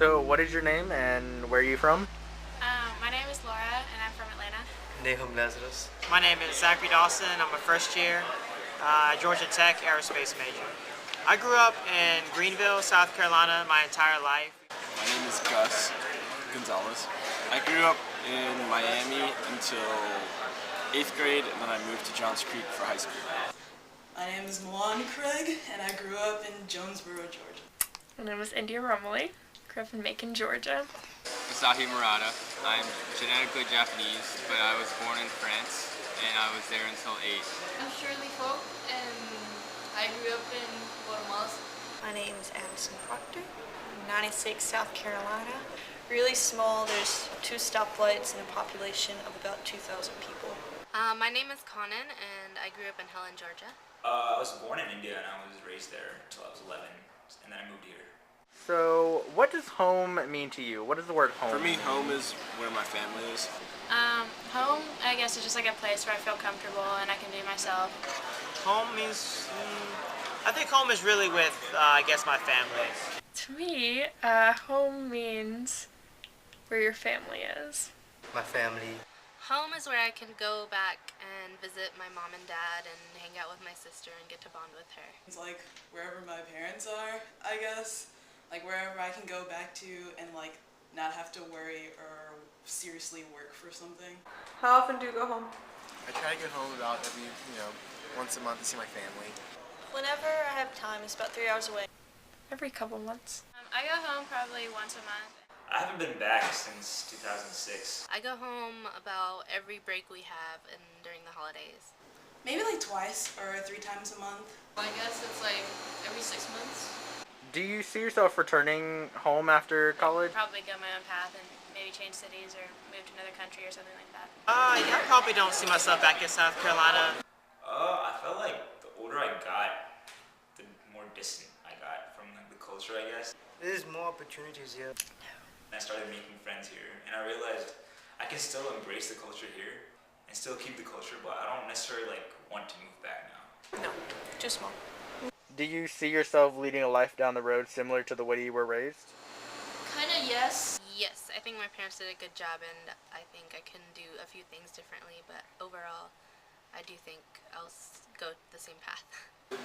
So, what is your name and where are you from? My name is Laura, and I'm from Atlanta. Nahum Lazarus. My name is Zachary Dawson. I'm a first year Georgia Tech aerospace major. I grew up in Greenville, South Carolina my entire life. My name is Gus Gonzalez. I grew up in Miami until 8th grade, and then I moved to Johns Creek for high school. My name is Milan Craig, and I grew up in Jonesboro, Georgia. My name is India Romilly. Grew up in Macon, Georgia. Masahi Murata. I'm genetically Japanese, but I was born in France, and I was there until 8. I'm Shirley Folk, and I grew up in Guatemala. My name is Addison Proctor. 96, South Carolina. Really small. There's 2 stoplights and a population of about 2,000 people. My name is Conan, and I grew up in Helen, Georgia. I was born in India, and I was raised there until I was 11, and then I moved here. So, what does home mean to you? What is the word home? For me, home is where my family is. Home, I guess, is just like a place where I feel comfortable and I can be myself. Home means, I think home is really with, I guess, my family. To me, home means where your family is. My family. Home is where I can go back and visit my mom and dad and hang out with my sister and get to bond with her. It's like wherever my parents are, I guess. Like wherever I can go back to and like not have to worry or seriously work for something. How often do you go home? I try to get home about every, once a month to see my family. Whenever I have time, it's about 3 hours away. Every couple months. I go home probably once a month. I haven't been back since 2006. I go home about every break we have and during the holidays. Maybe like twice or 3 times a month. I guess it's like every 6 months. Do you see yourself returning home after college? Probably go my own path and maybe change cities or move to another country or something like that. Yeah, I probably don't see myself back in South Carolina. I felt like the older I got, the more distant I got from the culture, I guess. There's more opportunities here. And I started making friends here, and I realized I can still embrace the culture here and still keep the culture, but I don't necessarily want to move back now. No, too small. Do you see yourself leading a life down the road similar to the way you were raised? Kinda, yes. Yes, I think my parents did a good job, and I think I can do a few things differently, but overall, I do think I'll go the same path.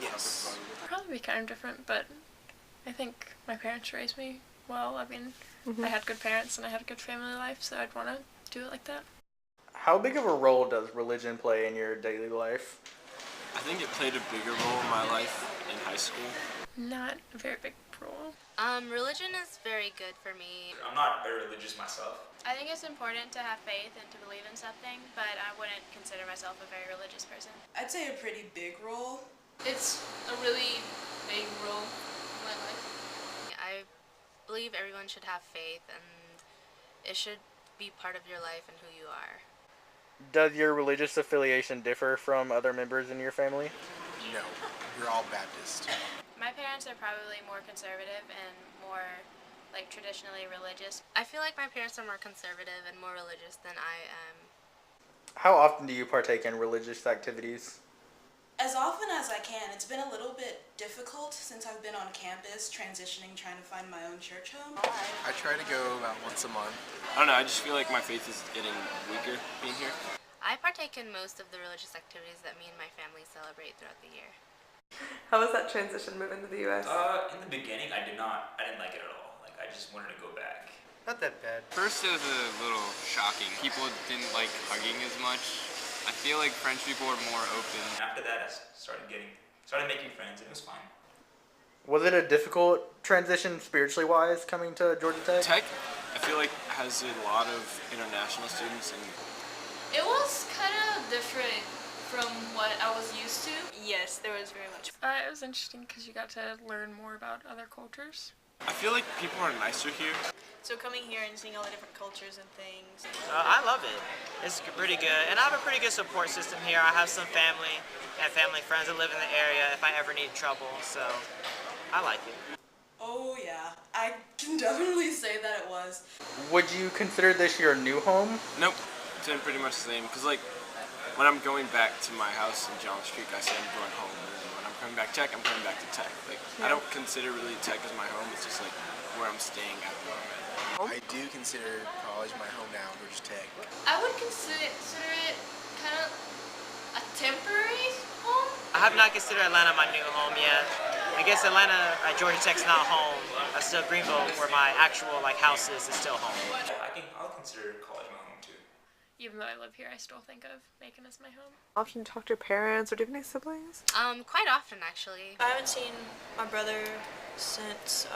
Yes. Probably be kind of different, but I think my parents raised me well. I mean, I had good parents and I had a good family life, so I'd want to do it like that. How big of a role does religion play in your daily life? I think it played a bigger role in my life in high school. Not a very big role. Religion is very good for me. I'm not very religious myself. I think it's important to have faith and to believe in something, but I wouldn't consider myself a very religious person. I'd say a pretty big role. It's a really big role in my life. I believe everyone should have faith, and it should be part of your life and who you are. Does your religious affiliation differ from other members in your family? No, we're all Baptist. My parents are probably more conservative and more traditionally religious. I feel like my parents are more conservative and more religious than I am. How often do you partake in religious activities? As often as I can. It's been a little bit difficult since I've been on campus, transitioning, trying to find my own church home. I try to go about once a month. I don't know, I just feel like my faith is getting weaker being here. I partake in most of the religious activities that me and my family celebrate throughout the year. How was that transition moving to the U.S.? In the beginning, I didn't like it at all. I just wanted to go back. Not that bad. First it was a little shocking. People didn't like hugging as much. I feel like French people are more open. After that, I started making friends, and it was fine. Was it a difficult transition spiritually wise coming to Georgia Tech? Tech, I feel like, has a lot of international students, and It was kind of different from what I was used to. Yes, there was very much. It was interesting because you got to learn more about other cultures. I feel like people are nicer here. So coming here and seeing all the different cultures and things. I love it. It's pretty good. And I have a pretty good support system here. I have some family and family friends that live in the area if I ever need trouble, so I like it. Oh yeah, I can definitely say that it was. Would you consider this your new home? Nope, it's been pretty much the same. Because when I'm going back to my house in Johns Creek, I say I'm going home. And then when I'm coming back Tech, I'm coming back to Tech. I don't consider really Tech as my home. It's just where I'm staying at the moment. I do consider college my home now, Georgia Tech. I would consider it kind of a temporary home. I have not considered Atlanta my new home yet. I guess Atlanta at Georgia Tech's not home. Still Greenville, where my actual house is still home. I'll consider college my home too. Even though I live here, I still think of Macon as my home. Often talk to your parents, or do you have any siblings? Quite often actually. I haven't seen my brother since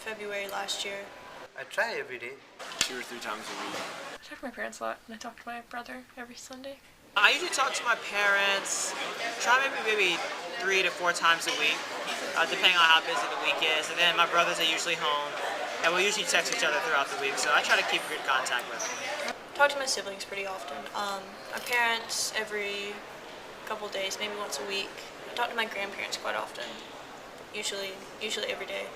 February last year. I try every day. 2 or 3 times a week. I talk to my parents a lot, and I talk to my brother every Sunday. I usually talk to my parents, try maybe 3 to 4 times a week, depending on how busy the week is. And then my brothers are usually home, and we'll usually text each other throughout the week, so I try to keep good contact with them. Talk to my siblings pretty often. My parents every couple days, maybe once a week. I talk to my grandparents quite often, usually every day.